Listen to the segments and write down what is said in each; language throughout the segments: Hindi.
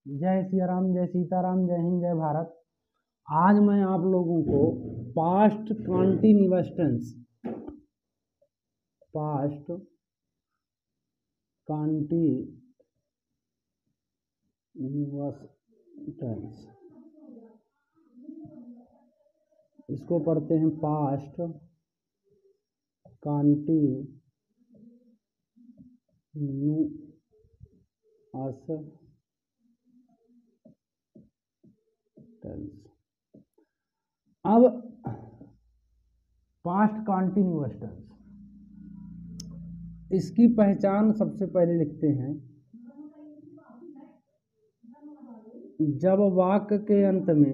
जय सिया राम, जय सीताराम, जय हिंद, जय भारत। आज मैं आप लोगों को पास्ट कॉन्टिन्यूअस टेंस इसको पढ़ते हैं पास्ट कॉन्टिन्यूअस टेंस। अब पास्ट कॉन्टिन्यूअस टेंस, इसकी पहचान सबसे पहले लिखते हैं। जब वाक्य के अंत में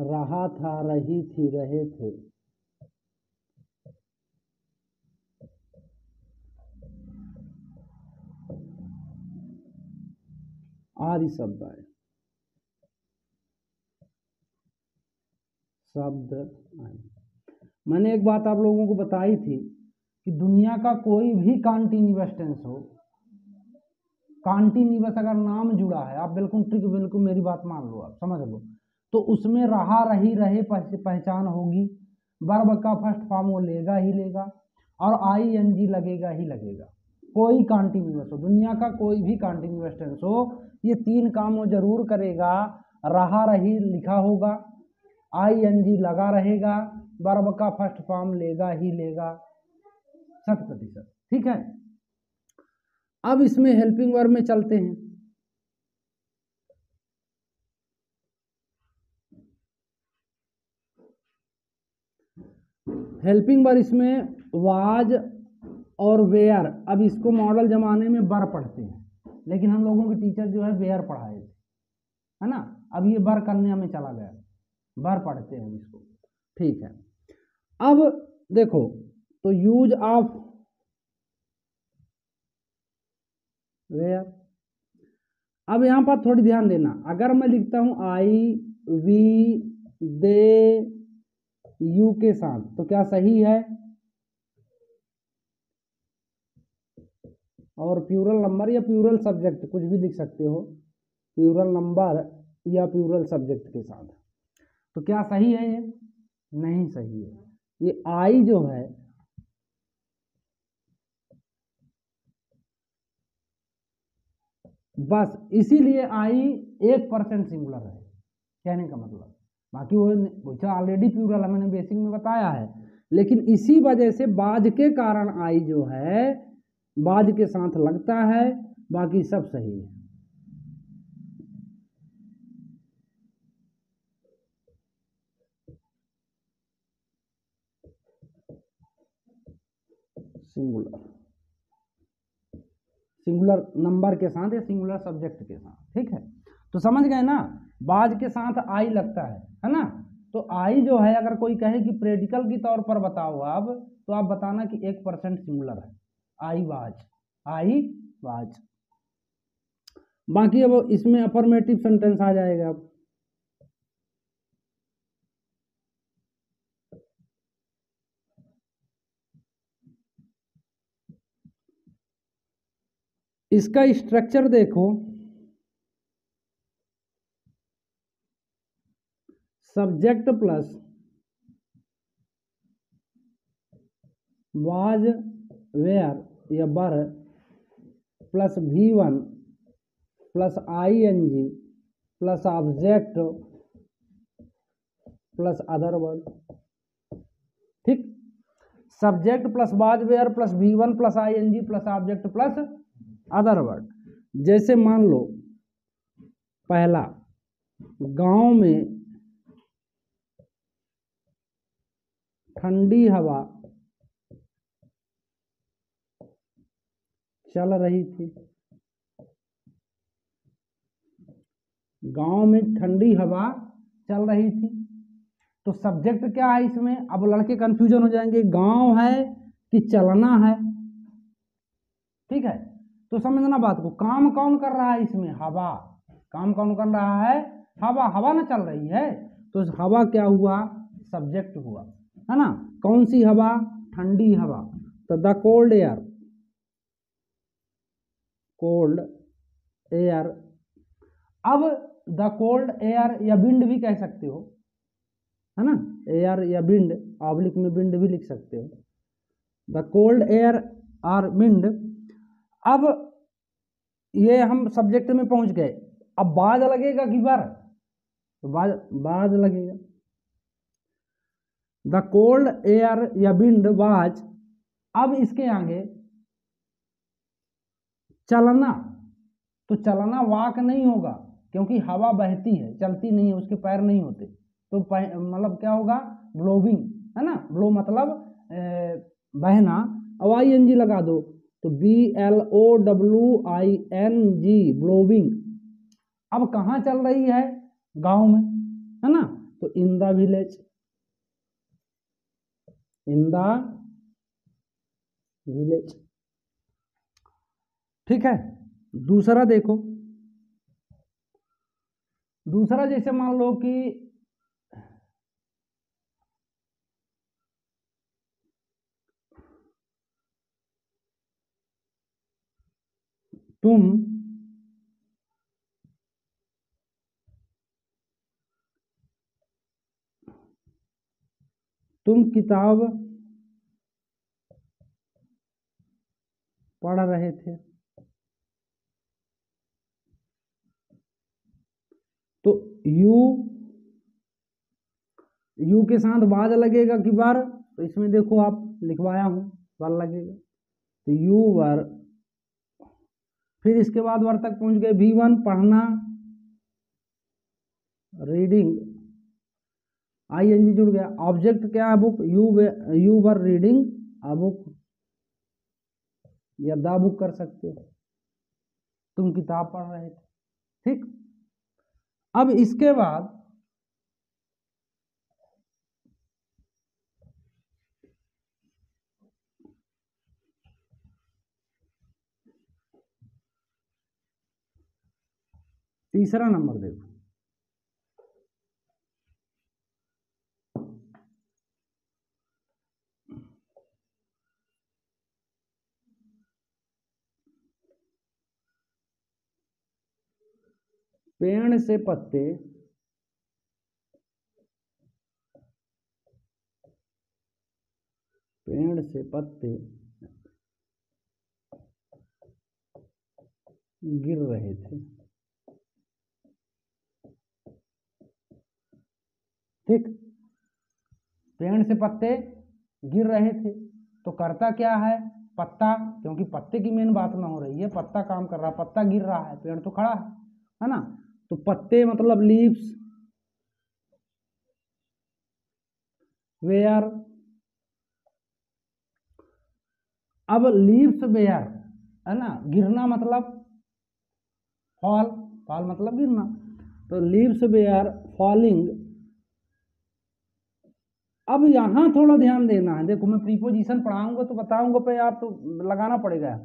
रहा था, रही थी, रहे थे, आदि शब्द आए। मैंने एक बात आप लोगों को बताई थी कि दुनिया का कोई भी कॉन्टिन्यूअस टेंस हो, कॉन्टिन्यूअस अगर नाम जुड़ा है, आप बिल्कुल मेरी बात मान लो, आप समझ लो, तो उसमें रहा, रही, रहे पहचान होगी। वर्ब का फर्स्ट फॉर्म वो लेगा ही लेगा और ING लगेगा ही लगेगा। कोई कॉन्टिन्यूअस हो, दुनिया का कोई भी कॉन्टिन्यूअस टेंस हो, ये तीन काम वो जरूर करेगा। रहा, रही लिखा होगा, ING लगा रहेगा, वर्ब का फर्स्ट फॉर्म लेगा ही लेगा 100%। ठीक है, अब इसमें हेल्पिंग वर्ब में चलते हैं। हेल्पिंग वर्ब इसमें वाज और वेयर। अब इसको मॉडल जमाने में बर पढ़ते हैं, लेकिन हम लोगों के टीचर जो है वेयर पढ़ाए थे, है ना। अब ये बर कन्या में चला गया, बर पढ़ते हैं इसको। ठीक है, अब देखो तो यूज ऑफ वेयर। अब यहां पर थोड़ी ध्यान देना, अगर मैं लिखता हूं आई, वी, दे, यू के साथ, तो क्या सही है? और प्लूरल नंबर या प्लूरल सब्जेक्ट कुछ भी लिख सकते हो, प्लूरल नंबर या प्लूरल सब्जेक्ट के साथ, तो क्या सही है? ये नहीं सही है। ये आई जो है बस इसीलिए आई 1% सिंगुलर है, कहने का मतलब। बाकी वो ऑलरेडी प्लूरल है, मैंने बेसिक में बताया है, लेकिन इसी वजह से बाज के कारण आई जो है बाज के साथ लगता है, बाकी सब सही है। सिंगुलर नंबर के साथ या सिंगुलर सब्जेक्ट के साथ। ठीक है, तो समझ गए ना, बाज के साथ आई लगता है ना। तो आई जो है, अगर कोई कहे कि प्रेडिकल की तौर पर बताओ आप, तो आप बताना कि 1% सिंगुलर है, आई बाज, आई बाज। बाकी अब इसमें अफर्मेटिव सेंटेंस आ जाएगा। अब इसका स्ट्रक्चर देखो, सब्जेक्ट प्लस वाज, वेयर या बर plus V1 plus ING plus object plus other word. ठीक, subject plus was, were plus V1 plus ING plus object plus other word. जैसे मान लो पहला, गांव में ठंडी हवा चल रही थी। गांव में ठंडी हवा चल रही थी, तो सब्जेक्ट क्या है इसमें? अब लड़के कंफ्यूजन हो जाएंगे, गांव है कि चलना है। ठीक है, तो समझना बात को, काम कौन कर रहा है इसमें? हवा। काम कौन कर रहा है? हवा। हवा ना चल रही है, तो हवा क्या हुआ? सब्जेक्ट हुआ। है ना। कौन सी हवा? ठंडी हवा। तो the cold air, cold air. अब द कोल्ड एयर या विंड भी कह सकते हो, है ना, एयर या विंड, ऑब्लिक में विंड भी लिख सकते हो। द कोल्ड एयर और विंड। अब ये हम सब्जेक्ट में पहुंच गए। अब बाद लगेगा कि बार, तो बाद लगेगा। द कोल्ड एयर या विंड वाज। अब इसके आगे चलना, तो चलना वाक नहीं होगा, क्योंकि हवा बहती है, चलती नहीं है, उसके पैर नहीं होते। तो मतलब क्या होगा? ब्लोविंग, है ना। ब्लो मतलब बहना। अब ING लगा दो, तो BLOWING, ब्लोविंग। अब कहाँ चल रही है? गांव में, है ना। तो in the village, in the village. ठीक है। दूसरा देखो, दूसरा जैसे मान लो कि तुम किताब पढ़ रहे थे, तो यू के साथ बाद लगेगा कि बार, तो इसमें देखो आप लिखवाया हूं, बार लगेगा। तो यू वर, फिर इसके बाद वर तक पहुंच गए। V1 पढ़ना, रीडिंग, ING जुड़ गया। ऑब्जेक्ट क्या है? Book. You were reading a book, या द बुक कर सकते हो, तुम किताब पढ़ रहे थे। ठीक। अब इसके बाद तीसरा नंबर देखो। पेड़ से पत्ते पेड़ से पत्ते गिर रहे थे। ठीक। पेड़ से पत्ते गिर रहे थे, तो करता क्या है? पत्ता, क्योंकि पत्ते की मेन बात ना हो रही है, पत्ता काम कर रहा है, पत्ता गिर रहा है, पेड़ तो खड़ा है ना। तो पत्ते मतलब लीव्स, वेयर। अब लीव्स वेयर, है ना, गिरना मतलब फॉल, फॉल मतलब गिरना। तो लीव्स वेयर फॉलिंग। अब यहां थोड़ा ध्यान देना है। देखो मैं प्रीपोजिशन पढ़ाऊंगा तो बताऊंगा, पे आप तो लगाना पड़ेगा।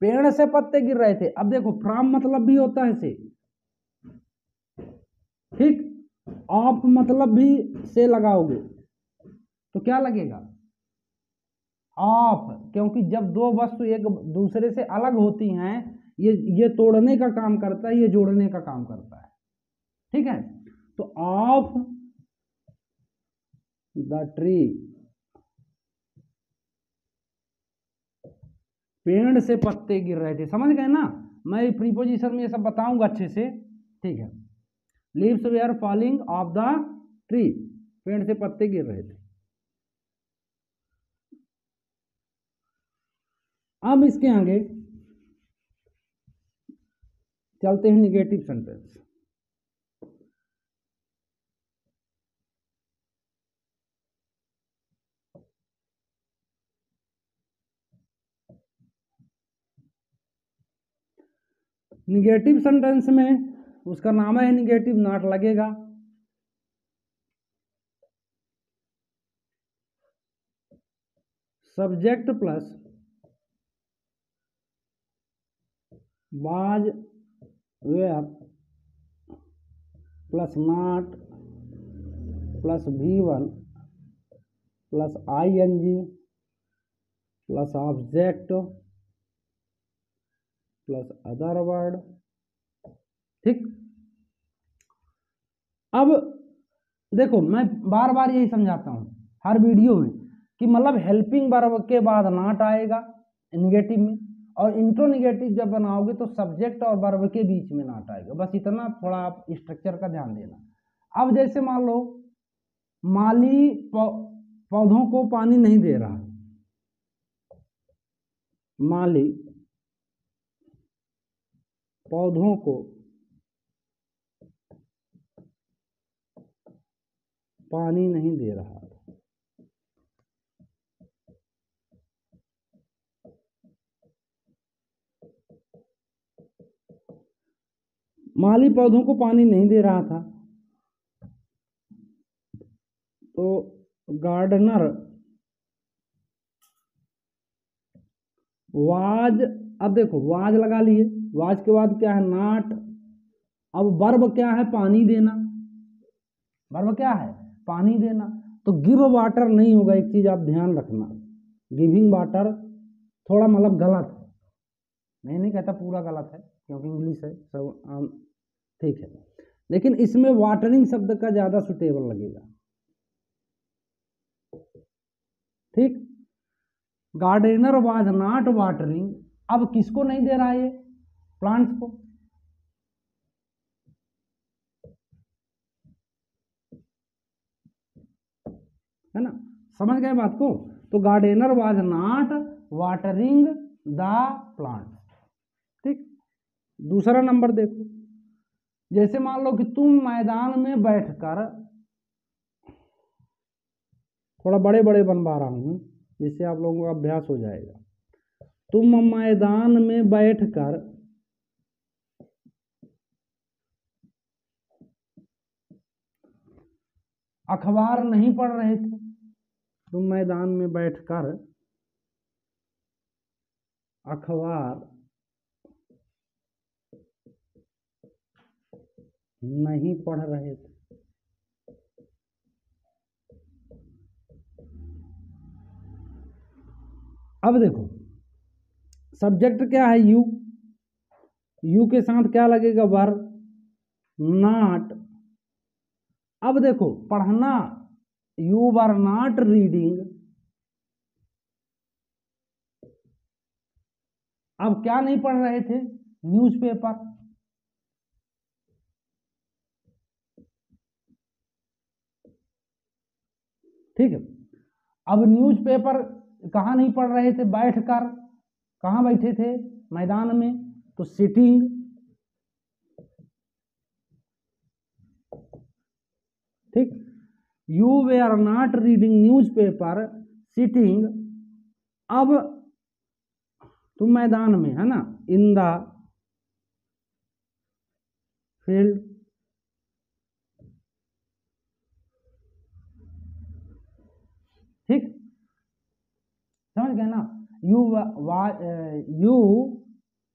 पेड़ से पत्ते गिर रहे थे, अब देखो फ्रॉम मतलब भी होता है से, ठीक। ऑफ मतलब भी से लगाओगे तो क्या लगेगा? ऑफ, क्योंकि जब दो वस्तु एक दूसरे से अलग होती हैं, ये तोड़ने का काम करता है, ये जोड़ने का काम करता है। ठीक है। तो ऑफ द ट्री, पेड़ से पत्ते गिर रहे थे, समझ गए ना। मैं प्रीपोजिशन में ये सब बताऊंगा अच्छे से। ठीक है। Leaves were falling off the tree, पेड़ से पत्ते गिर रहे थे। अब इसके आगे चलते हैं निगेटिव सेंटेंस। निगेटिव सेंटेंस में उसका नाम है निगेटिव, नॉट लगेगा। Subject plus was were plus not plus V1 plus ING plus object plus other word. ठीक, अब देखो मैं बार बार यही समझाता हूं हर वीडियो में कि मतलब हेल्पिंग वर्ब के बाद नॉट आएगा निगेटिव में, और इंट्रोनिगेटिव जब बनाओगे तो सब्जेक्ट और वर्ब के बीच में नॉट आएगा। बस इतना थोड़ा आप स्ट्रक्चर का ध्यान देना। अब जैसे मान लो माली पौधों को पानी नहीं दे रहा, माली पौधों को पानी नहीं दे रहा, माली पौधों को पानी नहीं दे रहा था, तो गार्डनर वाज, अब देखो वाज लगा लिए, वाज के बाद क्या है नॉट। अब वर्ब क्या है पानी देना, वर्ब क्या है पानी देना, तो गिव वाटर नहीं होगा। एक चीज आप ध्यान रखना, गिविंग वाटर थोड़ा मतलब गलत है, मैं नहीं कहता पूरा गलत है क्योंकि इंग्लिश है सब ठीक है, लेकिन इसमें वाटरिंग शब्द का ज्यादा सुटेबल लगेगा। ठीक, गार्डनर वाज नॉट वाटरिंग, अब किसको नहीं दे रहा है ये प्लांट्स को, है ना, समझ गए बात को। तो gardener was not watering the plants. ठीक, दूसरा नंबर देखो, जैसे मान लो कि तुम मैदान में बैठकर, थोड़ा बड़े बड़े बनवा रहा हूं जिससे आप लोगों का अभ्यास हो जाएगा। तुम मैदान में बैठकर अखबार नहीं पढ़ रहे थे, तुम मैदान में बैठकर अखबार नहीं पढ़ रहे थे। अब देखो सब्जेक्ट क्या है यू, यू के साथ क्या लगेगा वर्ब नॉट। अब देखो पढ़ना, यू वर नॉट रीडिंग, अब क्या नहीं पढ़ रहे थे न्यूज़पेपर, ठीक है। अब न्यूज़पेपर कहाँ नहीं पढ़ रहे थे, बैठकर, कहाँ बैठे थे मैदान में, तो सिटिंग। ठीक, you were not reading newspaper sitting, अब तुम मैदान में, है ना, इन द फील्ड। ठीक, समझ गए ना, you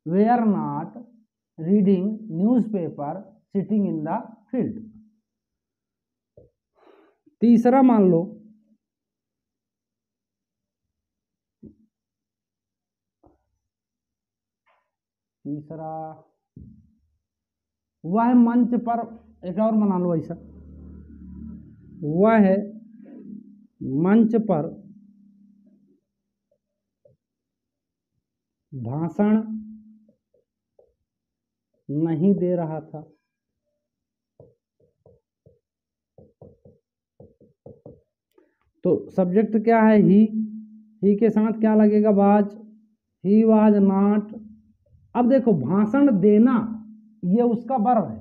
were not reading newspaper sitting in the field. तीसरा मान लो, तीसरा वह मंच पर, एक और बना लो ऐसा, वह मंच पर भाषण नहीं दे रहा था, तो सब्जेक्ट क्या है ही के साथ क्या लगेगा वाज, ही वाज नॉट। अब देखो भाषण देना ये उसका वर्ब है,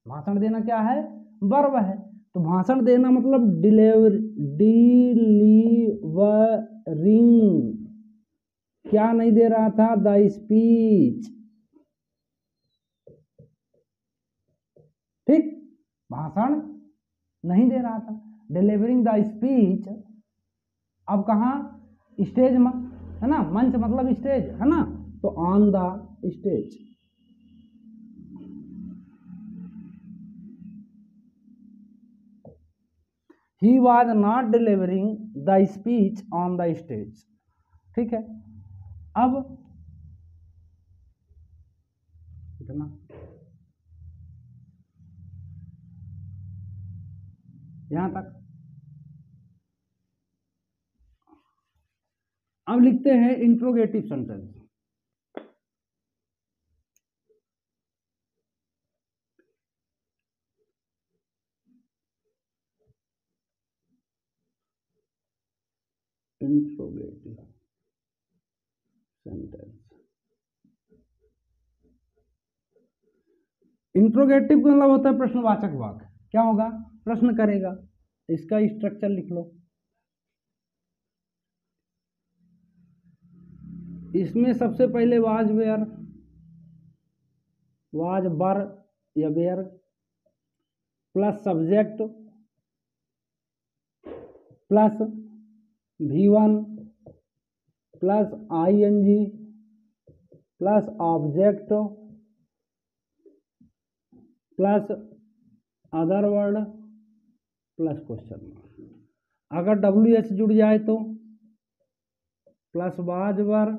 भाषण देना क्या है वर्ब है, तो भाषण देना मतलब डिलीवरिंग, क्या नहीं दे रहा था द स्पीच। ठीक, भाषण नहीं दे रहा था, डिलीवरिंग द स्पीच। अब कहाँ स्टेज में, है ना, मंच मतलब स्टेज, है ना, तो on the stage. He was not delivering the speech on the stage. ठीक है, अब इतना यहां तक। अब लिखते हैं interrogative sentence. Interrogative sentence, interrogative का मतलब होता है प्रश्नवाचक वाक्य। क्या होगा? प्रश्न करेगा। इसका स्ट्रक्चर लिख लो। इसमें सबसे पहले वाज वेयर, वाज बर या were plus subject plus V1 plus ING plus object plus other word plus question mark. अगर WH जुड़ जाए तो plus was were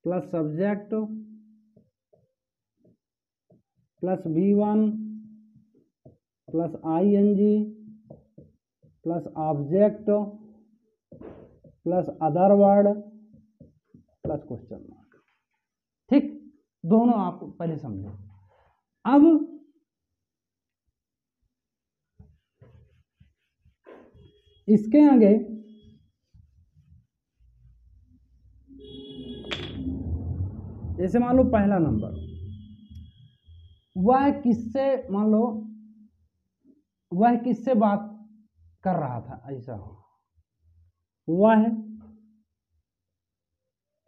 plus subject plus V1 plus ING plus object plus other word plus question mark. ठीक, दोनों आप पहले समझो। अब इसके आगे जैसे मान लो पहला नंबर, वह किससे, मान लो वह किससे बात कर रहा था, ऐसा वह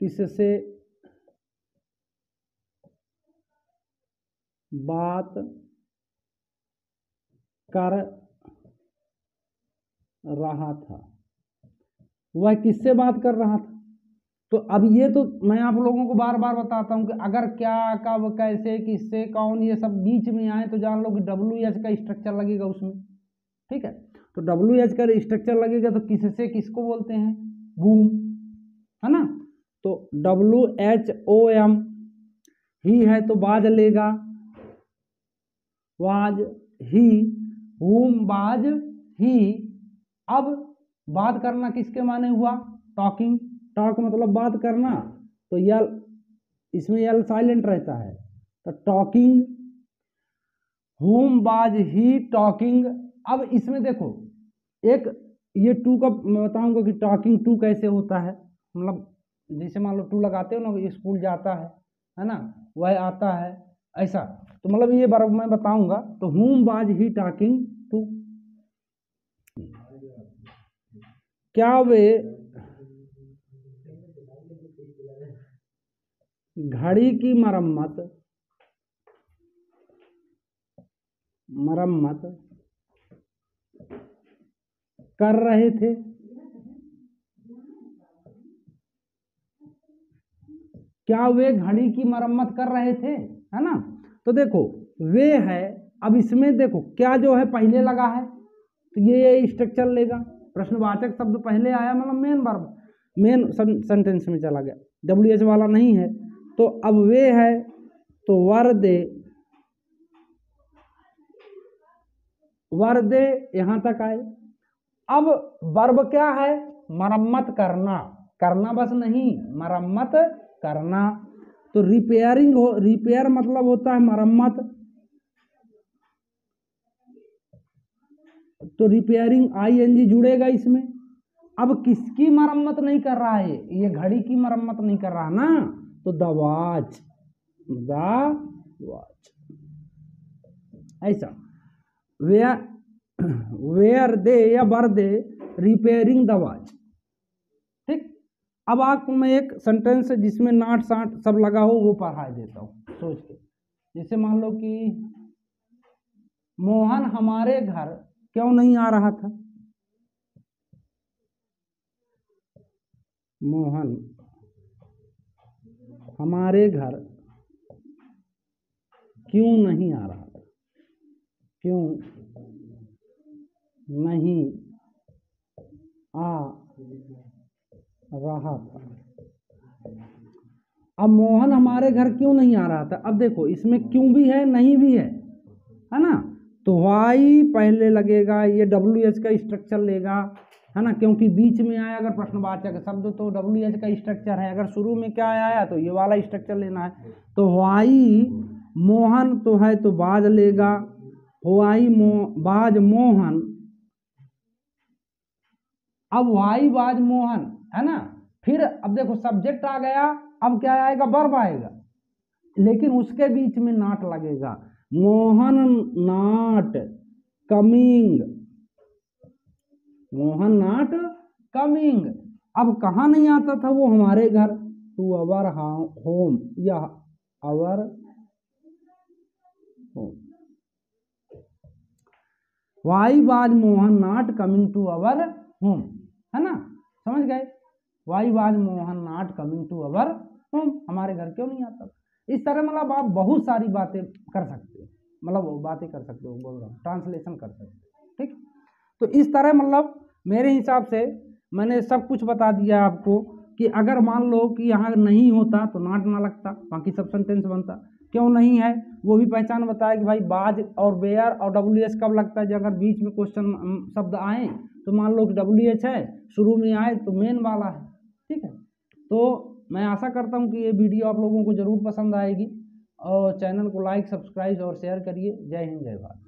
किससे बात कर रहा था, वह किससे बात कर रहा था। तो अब ये तो मैं आप लोगों को बार बार बताता हूं कि अगर क्या, कब, कैसे, किससे, कौन, ये सब बीच में आए तो जान लो कि WH का स्ट्रक्चर लगेगा उसमें। ठीक है, तो WH का स्ट्रक्चर लगेगा तो किससे किसको बोलते हैं, whom, है ना। तो WHOM, ही है तो बाज लेगा, वाज ही, whom बाज ही। अब बात करना किसके माने हुआ, टॉकिंग। टॉक मतलब बात करना, तो यल, इसमें यल साइलेंट रहता है, तो टॉकिंग, whom बाज ही टॉकिंग। अब इसमें देखो एक ये टू का मैं बताऊंगा कि टॉकिंग टू कैसे होता है। मतलब जैसे मान लो टू लगाते हो ना, ये स्कूल जाता है ना, वह आता है, ऐसा। तो मतलब ये बार मैं बताऊंगा। तो whom बाज ही टॉकिंग टू, क्या वे घड़ी की मरम्मत कर रहे थे। क्या वे घड़ी की मरम्मत कर रहे थे, है ना। तो देखो वे है, अब इसमें देखो क्या जो है पहले लगा है, तो ये स्ट्रक्चर लेगा। प्रश्नवाचक शब्द पहले आया, मतलब मेन वर्ब, मेन सेंटेंस में चला गया, WH वाला नहीं है। तो अब वे है तो वर्दे यहां तक आए। अब वर्ब क्या है, मरम्मत करना, करना बस नहीं, मरम्मत करना। तो रिपेयरिंग हो, रिपेयर मतलब होता है मरम्मत, तो रिपेयरिंग ING जुड़ेगा इसमें। अब किसकी मरम्मत नहीं कर रहा है, ये घड़ी की मरम्मत नहीं कर रहा ना, तो द वॉच, ऐसा। वेयर दे या वर दे रिपेयरिंग द वॉच। ठीक, अब आपको मैं एक सेंटेंस जिसमें नाट साट सब लगा हो वो पढ़ा देता हूँ सोच के। जैसे मान लो कि मोहन हमारे घर क्यों नहीं आ रहा था, मोहन हमारे घर क्यों नहीं आ रहा था, क्यों नहीं आ रहा था। अब मोहन हमारे घर क्यों नहीं आ रहा था? अब देखो इसमें क्यों भी है, नहीं भी है ना। तो वाई पहले लगेगा, ये डब्ल्यू एच का स्ट्रक्चर लेगा, है ना, क्योंकि बीच में आया अगर प्रश्नवाचक शब्द तो डब्ल्यू एच का स्ट्रक्चर है, अगर शुरू में क्या आया तो ये वाला स्ट्रक्चर लेना है। तो वाई मोहन तो है तो बाज लेगा, वाई बाज मोहन। अब वाई बाज मोहन है ना, फिर अब देखो सब्जेक्ट आ गया, अब क्या आएगा, वर्ब आएगा, लेकिन उसके बीच में नॉट लगेगा। Mohan not coming, Mohan not coming. अब कहाँ नहीं आता था वो? हमारे घर, टू अवर होम या our home. Why was Mohan not coming to our home, है ना, समझ गए। Why was Mohan not coming to our home, हमारे घर क्यों नहीं आता। इस तरह मतलब आप बहुत सारी बातें कर सकते हो, मतलब बातें कर सकते हो, बोल रहा हूँ ट्रांसलेशन कर सकते हो, ठीक। तो इस तरह मतलब मेरे हिसाब से मैंने सब कुछ बता दिया आपको कि अगर मान लो कि यहाँ नहीं होता तो नॉट ना लगता, बाकी सब सेंटेंस बनता। क्यों नहीं है वो भी पहचान बताया कि भाई बाज और बेयर और डब्ल्यू एच कब लगता है, जब अगर बीच में क्वेश्चन शब्द आए तो मान लो कि डब्ल्यू एच है, शुरू में आए तो मेन वाला है, ठीक है। तो मैं आशा करता हूँ कि ये वीडियो आप लोगों को ज़रूर पसंद आएगी, और चैनल को लाइक सब्सक्राइब और शेयर करिए। जय हिंद जय भारत।